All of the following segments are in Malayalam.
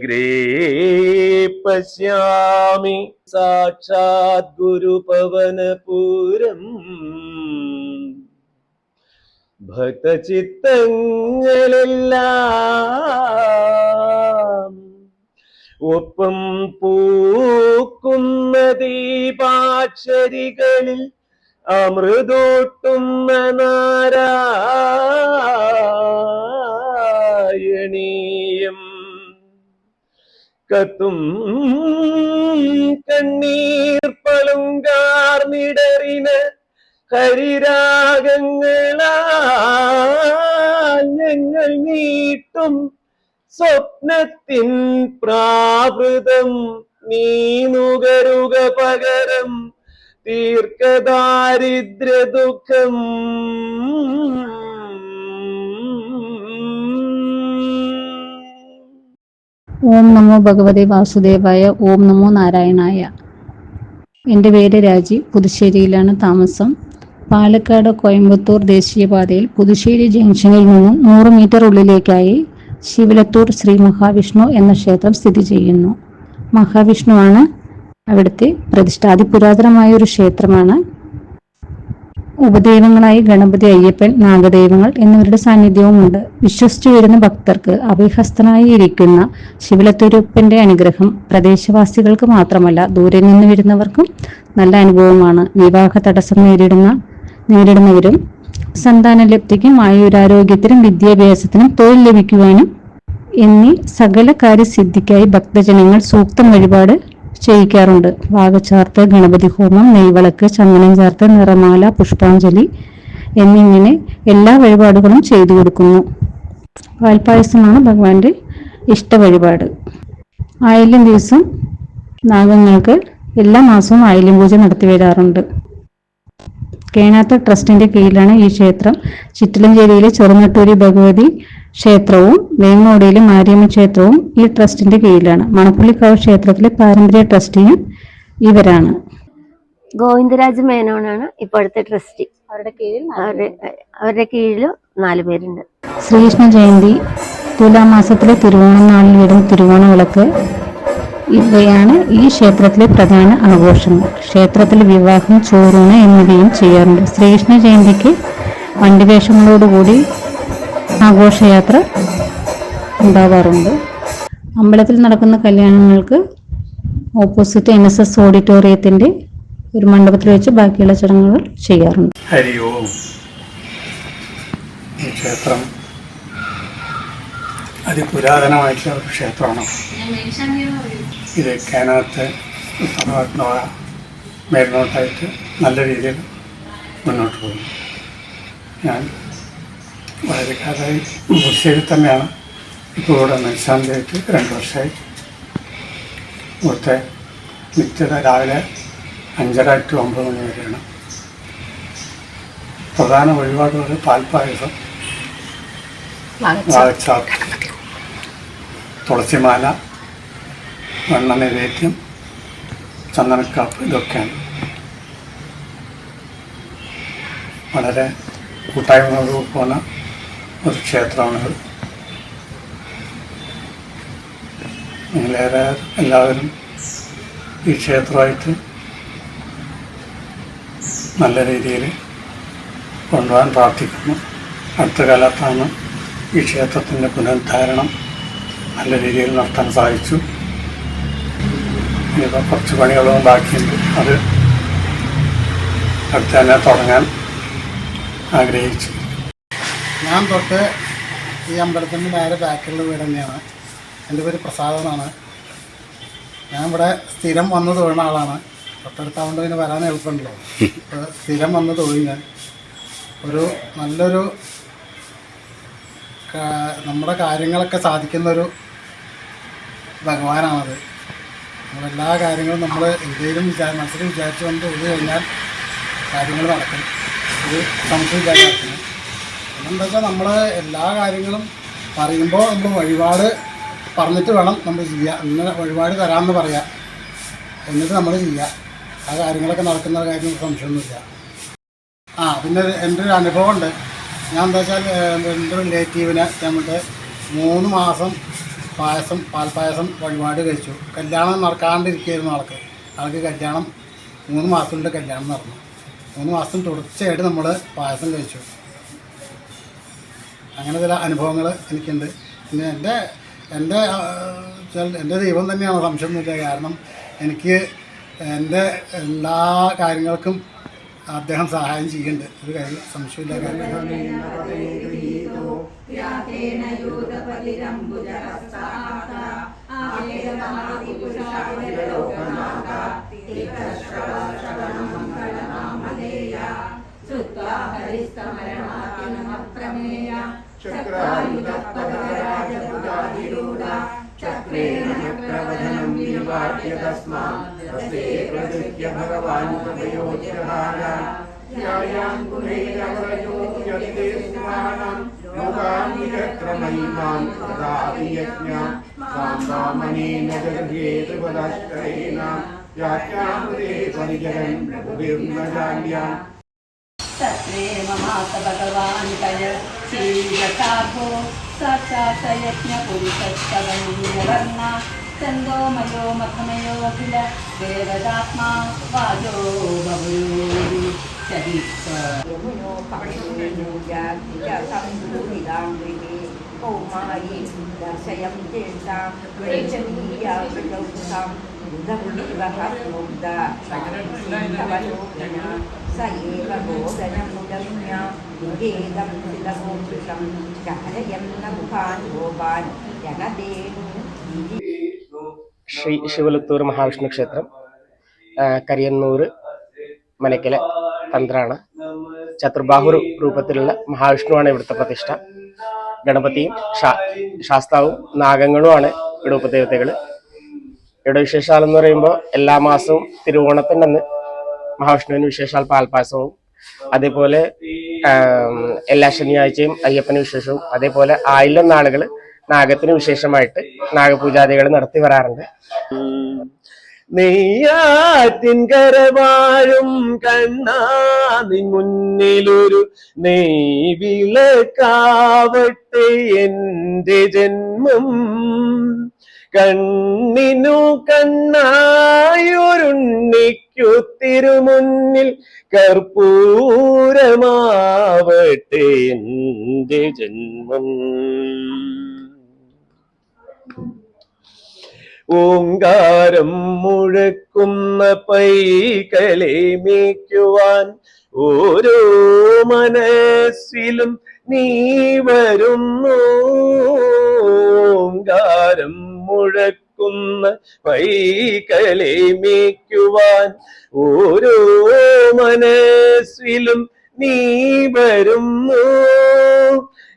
अग्रे पश्यामि साक्षात् गुरुपवनपुरम् ഭക്തചിത്തങ്ങളെല്ലാം ഒപ്പം പൂക്കുന്ന ദീപാക്ഷരികളിൽ അമൃതോട്ടുന്ന നാരായണീയം കത്തും കണ്ണീർ പളുങ്കാർന്നിടറിന് ഹരിരാഗങ്ങളാൽ ഞങ്ങൾ നീട്ടും സ്വപ്നത്തിൻ പ്രാവൃതം നീ നുകരുക പകരം ദീർഘദാരിദ്ര്യ ദുഃഖം. ഓം നമോ ഭഗവതേ വാസുദേവായ. ഓം നമോ നാരായണായ. എൻ്റെ പേര് രാജി. പുതുശ്ശേരിയിലാണ് താമസം. പാലക്കാട് കോയമ്പത്തൂർ ദേശീയപാതയിൽ പുതുശ്ശേരി ജംഗ്ഷനിൽ നിന്നും 100 മീറ്റർ ഉള്ളിലേക്കായി ശിവലത്തൂർ ശ്രീ മഹാവിഷ്ണു എന്ന ക്ഷേത്രം സ്ഥിതി ചെയ്യുന്നു. മഹാവിഷ്ണുവാണ് അവിടുത്തെ പ്രതിഷ്ഠ. അതിപുരാതനമായ ഒരു ക്ഷേത്രമാണ്. ഉപദൈവങ്ങളായി ഗണപതി, അയ്യപ്പൻ, നാഗദൈവങ്ങൾ എന്നിവരുടെ സാന്നിധ്യവുമുണ്ട്. വിശ്വസിച്ചു വരുന്ന ഭക്തർക്ക് അഭയഹസ്തനായി ഇരിക്കുന്ന ശിവലത്തൂരപ്പന്റെ അനുഗ്രഹം പ്രദേശവാസികൾക്ക് മാത്രമല്ല ദൂരെ നിന്ന് വരുന്നവർക്കും നല്ല അനുഭവമാണ്. വിവാഹ തടസ്സം നേരിടുന്നവരും സന്താനലബ്ധിക്കും ആയുരാരോഗ്യത്തിനും വിദ്യാഭ്യാസത്തിനും തൊഴിൽ ലഭിക്കുവാനും എന്നീ സകല കാര്യസിദ്ധിക്കായി ഭക്തജനങ്ങൾ സൂക്തം വഴിപാട് ചെയ്യിക്കാറുണ്ട്. വാകച്ചാർത്ത്, ഗണപതി ഹോമം, നെയ്വിളക്ക്, ചന്ദനം ചേർത്ത്, നിറമാല, പുഷ്പാഞ്ജലി എന്നിങ്ങനെ എല്ലാ വഴിപാടുകളും ചെയ്തു കൊടുക്കുന്നു. പാൽപ്പായസമാണ് ഭഗവാന്റെ ഇഷ്ട വഴിപാട്. ആയില്യം ദിവസം നാഗങ്ങൾക്ക് എല്ലാ മാസവും ആയില്യം പൂജ നടത്തി വരാറുണ്ട്. കേണാത്ത ട്രസ്റ്റിന്റെ കീഴിലാണ് ഈ ക്ഷേത്രം. ചിറ്റിലഞ്ചേരിയിലെ ചെറുനട്ടൂരി ഭഗവതി ക്ഷേത്രവും വേങ്ങോടിയിലെ മാരിയമ്മ ക്ഷേത്രവും ഈ ട്രസ്റ്റിന്റെ കീഴിലാണ്. മണപ്പുള്ളിക്കാവ് ക്ഷേത്രത്തിലെ പാരമ്പര്യ ട്രസ്റ്റിയും ഇവരാണ്. ഗോവിന്ദരാജ് മേനോനാണ് ഇപ്പോഴത്തെ ട്രസ്റ്റി. അവരുടെ കീഴിൽ 4 പേരുണ്ട്. ശ്രീകൃഷ്ണ ജയന്തി, തുലാമാസത്തിലെ തിരുവോണം നാളിൽ വരും തിരുവോണ വിളക്ക് ഇവയാണ് ഈ ക്ഷേത്രത്തിലെ പ്രധാന ആഘോഷങ്ങൾ. ക്ഷേത്രത്തിൽ വിവാഹം, ചോറൂണ് എന്നിവയും ചെയ്യാറുണ്ട്. ശ്രീകൃഷ്ണ ജയന്തിക്ക് വണ്ടിവേഷങ്ങളോടുകൂടി ആഘോഷയാത്ര ഉണ്ടാവാറുണ്ട്. അമ്പലത്തിൽ നടക്കുന്ന കല്യാണങ്ങൾക്ക് ഓപ്പോസിറ്റ് NSS ഓഡിറ്റോറിയത്തിന്റെ ഒരു മണ്ഡപത്തിൽ വെച്ച് ബാക്കിയുള്ള ചടങ്ങുകൾ ചെയ്യാറുണ്ട്. ഹരി ഓം. ഈ ക്ഷേത്രം അതിപുരാതനമായിട്ടുള്ള ഒരു ക്ഷേത്രമാണ്. ഇത് കേരളത്തെ മേൽനോട്ടായിട്ട് നല്ല രീതിയിൽ മുന്നോട്ട് പോകുന്നു. ഞാൻ വളരെ കാലമായി പുതുശ്ശേരി തന്നെയാണ്. ഇപ്പോൾ ഇവിടെ മേൽശാന്തിയായിട്ട് 2 വർഷമായി. ഇവിടുത്തെ നിത്യത രാവിലെ 5:30 to 9 മണി വരെയാണ്. പ്രധാന വഴിപാടുകൾ പാൽപ്പായസം, വാഴച്ചാർത്ത്, തുളസിമാല, വെണ്ണ നൈവേദ്യം, ചന്ദനക്കാപ്പ്, ഇതൊക്കെയാണ്. വളരെ കൂട്ടായ്മയോട് പോകുന്ന ഒരു ക്ഷേത്രമാണിത്. നിങ്ങളേറെ എല്ലാവരും ഈ ക്ഷേത്രമായിട്ട് നല്ല രീതിയിൽ കൊണ്ടുപോകാൻ പ്രാർത്ഥിക്കുന്നു. അടുത്ത കാലത്താണ് ഈ ക്ഷേത്രത്തിൻ്റെ പുനരുദ്ധാരണം നല്ല രീതിയിൽ നടത്താൻ സാധിച്ചു. ഇനിയിപ്പോൾ കുറച്ച് പണികളും ബാക്കിയുണ്ട്. അത് അടുത്ത് തന്നെ തുടങ്ങാൻ ആഗ്രഹിച്ചു. ഞാൻ തൊട്ട് ഈ അമ്പലത്തിൻ്റെ നേരെ ബാക്കിലുള്ള വീട് തന്നെയാണ്. എൻ്റെ പേര് പ്രസാദ് എന്നാണ്. ഞാൻ ഇവിടെ സ്ഥിരം വന്ന് തൊഴുന്ന ആളാണ്. തൊട്ടടുത്താവുകൊണ്ട് പിന്നെ വരാൻ എളുപ്പമുണ്ടല്ലോ. അപ്പോൾ സ്ഥിരം വന്ന് തൊഴും ഞാൻ. ഒരു നല്ലൊരു നമ്മുടെ കാര്യങ്ങളൊക്കെ സാധിക്കുന്നൊരു ഭഗവാനാണത്. നമ്മളെല്ലാ കാര്യങ്ങളും നമ്മൾ എന്തെങ്കിലും മനസ്സിൽ വിചാരിച്ച് വന്ന് തൊഴുതു കഴിഞ്ഞാൽ കാര്യങ്ങൾ നടക്കും. ഒരു സംശയം ഇല്ലാതെ നടക്കുന്നു. എന്താ വെച്ചാൽ നമ്മൾ എല്ലാ കാര്യങ്ങളും പറയുമ്പോൾ നമ്മൾ വഴിപാട് പറഞ്ഞിട്ട് വേണം നമ്മൾ ചെയ്യുക. ഇങ്ങനെ വഴിപാട് തരാമെന്ന് പറയാം, എന്നിട്ട് നമ്മൾ ചെയ്യുക. ആ കാര്യങ്ങളൊക്കെ നടക്കുന്ന കാര്യം സംശയമൊന്നുമില്ല. പിന്നെ എൻ്റെ ഒരു അനുഭവമുണ്ട്. ഞാൻ എന്താ വെച്ചാൽ എൻ്റെ റിലേറ്റീവിനെ നമ്മുടെ 3 മാസം പാൽപ്പായസം വഴിപാട് കഴിച്ചു. കല്യാണം നടക്കാണ്ടിരിക്കുകയായിരുന്നു ആൾക്ക് കല്യാണം 3 മാസത്തിനുണ്ട് കല്യാണം നടന്നു. 3 മാസം തുടർച്ചയായിട്ട് നമ്മൾ പായസം കഴിച്ചു. അങ്ങനെ ചില അനുഭവങ്ങൾ എനിക്കുണ്ട്. പിന്നെ എൻ്റെ ദൈവം തന്നെയാണ്, സംശയമൊന്നുമില്ല. കാരണം എനിക്ക് എൻ്റെ എല്ലാ കാര്യങ്ങൾക്കും അദ്ദേഹം സഹായം ചെയ്യുന്നുണ്ട്, ഒരു കാര്യം സംശയമില്ല. तत्रेममास भगवान् तय श्रीयथाभो साक्षात् यज्ञपुरुषस्तवन्यवर्णा चन्दोमयो मखमयोऽखिल देवदात्मा वाजो बभूवि चरित्वा कौमारी दर्शयं चेष्टां प्रेक्षणीयां मुग्धा स एव बोधनमुदम्या वेदं शिलगोपृषं चारयं न मुखान् गोपान् जनदेनु ശ്രീ ശിവലത്തൂർ മഹാവിഷ്ണു ക്ഷേത്രം, കരിയന്നൂർ മനക്കലെ തന്ത്രാണ്. ചതുർബാഹു രൂപത്തിലുള്ള മഹാവിഷ്ണുവാണ് ഇവിടുത്തെ പ്രതിഷ്ഠ. ഗണപതിയും ശാസ്താവും നാഗങ്ങളുമാണ് ഇവിടെ ഉപദേവതകൾ. ഇവിടെ വിശേഷാൽ എന്ന് പറയുമ്പോൾ എല്ലാ മാസവും തിരുവോണത്തിൻ്റെ അന്ന് മഹാവിഷ്ണുവിന് വിശേഷാൽ പാൽപ്പായസവും, അതേപോലെ എല്ലാ ശനിയാഴ്ചയും അയ്യപ്പന് വിശേഷവും, അതേപോലെ 1000 നാളുകൾ നാഗത്തിന് വിശേഷമായിട്ട് നാഗപൂജാദികൾ നടത്തി വരാറുണ്ട്. നെയ്യാറ്റിൻകര വാഴും കണ്ണാ നിൻ മുന്നിലൊരു നെയ്വിളക്കാവട്ടെ എൻ്റെ ജന്മം. കണ്ണിനു കണ്ണായൊരുണ്ണിക്കു തിരുമുന്നിൽ കർപ്പൂരമാവട്ടെ എൻ്റെ ജന്മം. ഓങ്കാരം മുഴക്കുന്ന പൈകളെ മേയ്ക്കുവാൻ ഓരോ മനസ്സിലും നീ വരുന്നു. ഓങ്കാരം മുഴക്കുന്ന പൈകളെ മേയ്ക്കുവാൻ ഓരോ മനസ്സിലും നീ വരുന്നു.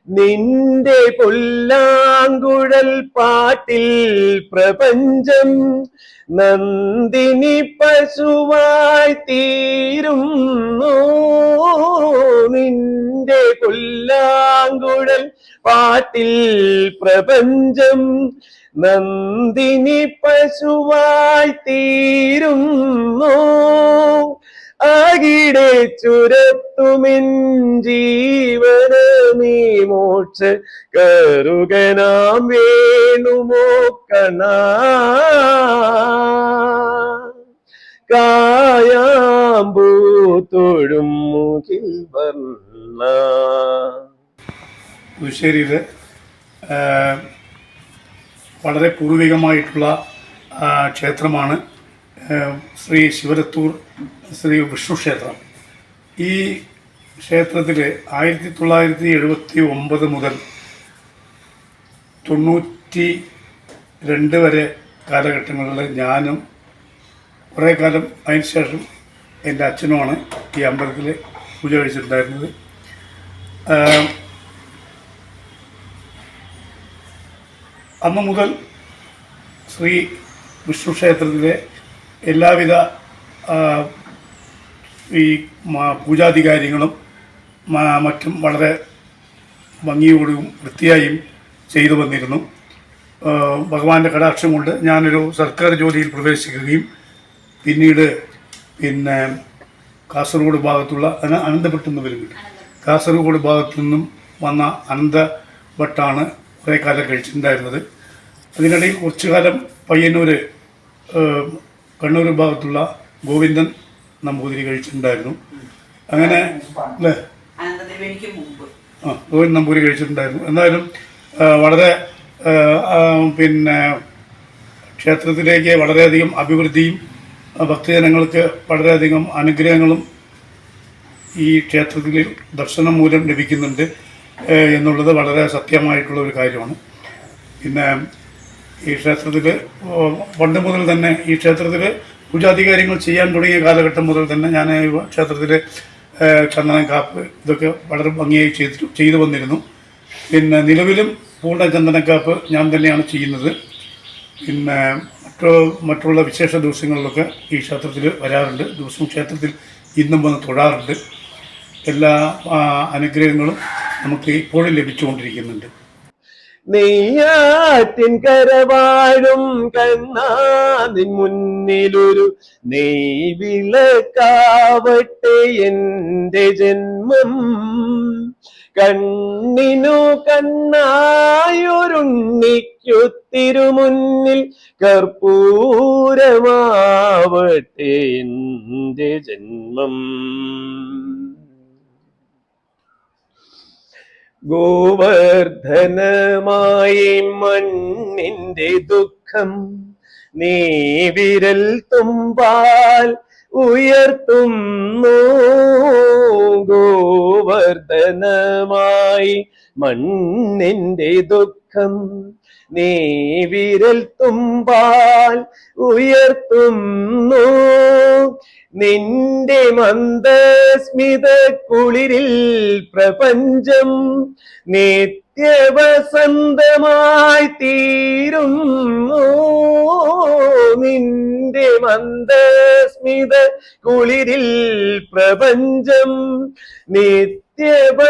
നിന്റെ പുല്ലാങ്കുഴൽ പാട്ടിൽ പ്രപഞ്ചം നന്ദിനി പശുവായി തീരുന്നു. നിന്റെ പുല്ലാങ്കുഴൽ പാട്ടിൽ പ്രപഞ്ചം നന്ദിനി പശുവായി തീരുന്നു. അകിടെ ചുരത്തുമിൻ ജീവനമീ മോക്ഷ കരുകനാം വേണുമോ കണ കായാമ്പൂ തൊഴും മുകിൽ വർണ്ണ. പുതുശ്ശേരിയിൽ വളരെ പൂർവികമായിട്ടുള്ള ക്ഷേത്രമാണ് ശ്രീ ശിവലത്തൂർ ശ്രീ വിഷ്ണു ക്ഷേത്രം. ഈ ക്ഷേത്രത്തിൽ 1979 മുതൽ 92 വരെ കാലഘട്ടങ്ങളിൽ ഞാനും കുറേ കാലം അതിന് ശേഷം എൻ്റെ അച്ഛനുമാണ് ഈ അമ്പലത്തിൽ പൂജ കഴിച്ചിട്ടുണ്ടായിരുന്നത്. അന്ന് മുതൽ ശ്രീ വിഷ്ണു ക്ഷേത്രത്തിലെ എല്ലാവിധ ഈ പൂജാധികാരികളും മറ്റും വളരെ ഭംഗിയോടും വൃത്തിയായും ചെയ്തു വന്നിരുന്നു. ഭഗവാന്റെ കടാക്ഷം കൊണ്ട് ഞാനൊരു സർക്കാർ ജോലിയിൽ പ്രവേശിക്കുകയും പിന്നീട് കാസർഗോഡ് ഭാഗത്തുള്ള അനന്തപട്ടെന്ന് വരുന്നുണ്ട്, കാസർഗോഡ് ഭാഗത്തു നിന്നും വന്ന അനന്തഭട്ടാണ് കുറേ കാലം കഴിച്ചിട്ടുണ്ടായിരുന്നത്. അതിനിടയിൽ കുറച്ചു കാലം പയ്യന്നൂര് കണ്ണൂർ ഭാഗത്തുള്ള ഗോവിന്ദൻ നമ്പൂതിരി കഴിച്ചിട്ടുണ്ടായിരുന്നു. അങ്ങനെ അല്ലേ ഗോവിന്ദൻ നമ്പൂതിരി കഴിച്ചിട്ടുണ്ടായിരുന്നു. എന്തായാലും വളരെ പിന്നെ ക്ഷേത്രത്തിലേക്ക് വളരെയധികം അഭിവൃദ്ധിയും ഭക്തജനങ്ങൾക്ക് വളരെയധികം അനുഗ്രഹങ്ങളും ഈ ക്ഷേത്രത്തിൽ ദർശനം മൂലം ലഭിക്കുന്നുണ്ട് എന്നുള്ളത് വളരെ സത്യമായിട്ടുള്ള ഒരു കാര്യമാണ്. പിന്നെ ഈ ക്ഷേത്രത്തിൽ പണ്ട് മുതൽ തന്നെ ഈ ക്ഷേത്രത്തിൽ പൂജാധികാരികൾ ചെയ്യാൻ തുടങ്ങിയ കാലഘട്ടം മുതൽ തന്നെ ഞാൻ ക്ഷേത്രത്തിൽ ചന്ദനം കാപ്പ് ഇതൊക്കെ വളരെ ഭംഗിയായി ചെയ്തു വന്നിരുന്നു. പിന്നെ നിലവിലും പൂർണ്ണ ചന്ദനക്കാപ്പ് ഞാൻ തന്നെയാണ് ചെയ്യുന്നത്. പിന്നെ മറ്റുള്ള വിശേഷ ദിവസങ്ങളിലൊക്കെ ഈ ക്ഷേത്രത്തിൽ വരാറുണ്ട്. ദിവസവും ക്ഷേത്രത്തിൽ ഇന്നും വന്ന് തൊഴാറുണ്ട്. എല്ലാ അനുഗ്രഹങ്ങളും നമുക്ക് ഇപ്പോഴും ലഭിച്ചുകൊണ്ടിരിക്കുന്നുണ്ട്. നെയ്യാറ്റിൻ കരവാഴും കണ്ണാ നിൻ മുന്നിലൊരു നെയ്വിളക്കാവട്ടെ എൻ്റെ ജന്മം. കണ്ണിനു കണ്ണായൊരുണ്ണിക്കു തിരുമുന്നിൽ കർപ്പൂരമാവട്ടെ എൻ്റെ ജന്മം. ഗോവർദ്ധനമായി മണ്ണിന്റെ ദുഃഖം നീ വിരൽ തുമ്പാൽ ഉയർത്തുന്നു. ഗോവർദ്ധനമായി മണ്ണിന്റെ ദുഃഖം നീ വിരൽ തുമ്പാൽ ഉയർത്തുന്നു. നിന്റെ മന്ദസ്മിത കുളിരിൽ പ്രപഞ്ചം നിത്യവസന്തമായി തീരുന്നു. നിന്റെ മന്ദസ്മിത കുളിരിൽ പ്രപഞ്ചം നിത്യവസന്തമായി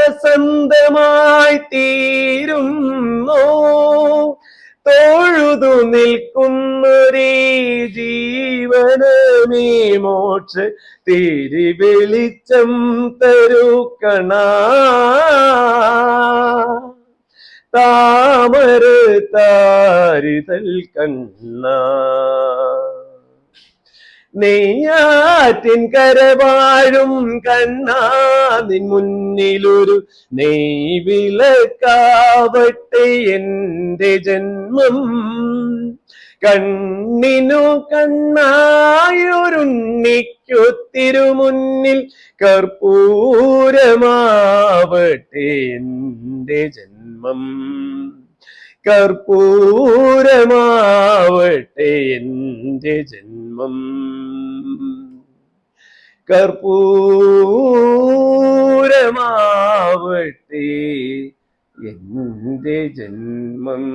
തീരുന്നു. തൊഴുതു നിൽക്കുന്നൊരേ ജീവനമേ മോക്ഷ തിരുവെളിച്ചം തരുക്കണ. താമര താരിതൽ കണ്ണ. നെയ്യാറ്റിൻ കരവാഴും കണ്ണാ നിൻ മുന്നിലൊരു നെയ്വിളക്കാവട്ടെ എൻ്റെ ജന്മം. കണ്ണിനു കണ്ണായൊരുണ്ണിക്കു തിരുമുന്നിൽ കർപ്പൂരമാവട്ടെ എൻ്റെ ജന്മം. കർപ്പൂരമാവട്ടെ എൻ്റെ ജന്മം. കർപ്പൂരമാവട്ടെ എൻ്റെ ജന്മം.